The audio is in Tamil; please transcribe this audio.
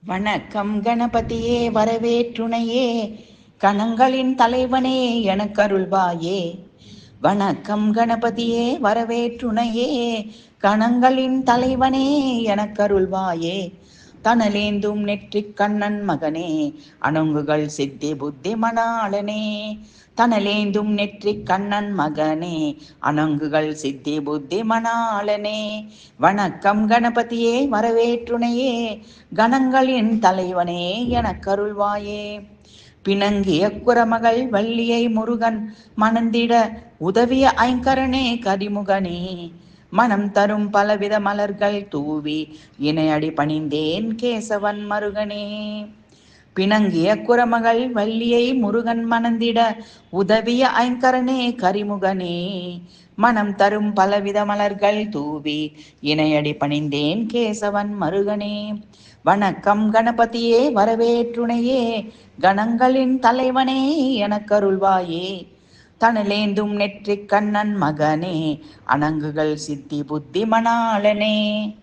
வணக்கம் கணபதியே வரவேற்றுணையே, கணங்களின் தலைவனே எனக்கருள்வாயே. வணக்கம் கணபதியே வரவேற்றுணையே, கணங்களின் தலைவனே எனக்கருள்வாயே. தனலேந்தும் நெற்றிக் கண்ணன் மகனே, அணங்குகள் சித்தி புத்தி மணாளனே. தனலேந்தும் நெற்றிக் கண்ணன் மகனே, அணங்குகள் சித்தி புத்தி மணாளனே. வணக்கம் கணபதியே வரவேற்றுணையே, கணங்களின் தலைவனே எனக்கருள்வாயே. பிணங்கிய குரமகள் வள்ளியை முருகன் மணந்திட உதவிய ஐங்கரனே கரிமுகனே. மனம் தரும் பலவித மலர்கள் தூவி இணையடி பணிந்தேன் கேசவன் மருகனே. பிணங்கிய குரமகள் வள்ளியை முருகன் மணந்திட உதவிய ஐங்கரனே கரிமுகனே. மனம் தரும் பலவித மலர்கள் தூவி இணையடி பணிந்தேன் கேசவன் மருகனே. வணக்கம் கணபதியே வரவேற்றுணையே, கணங்களின் தலைவனே எனக்கருள்வாயே. தனலேந்தும் நெற்றிக் கண்ணன் மகனே, அணங்குகள் சித்தி புத்தி மணாளனே.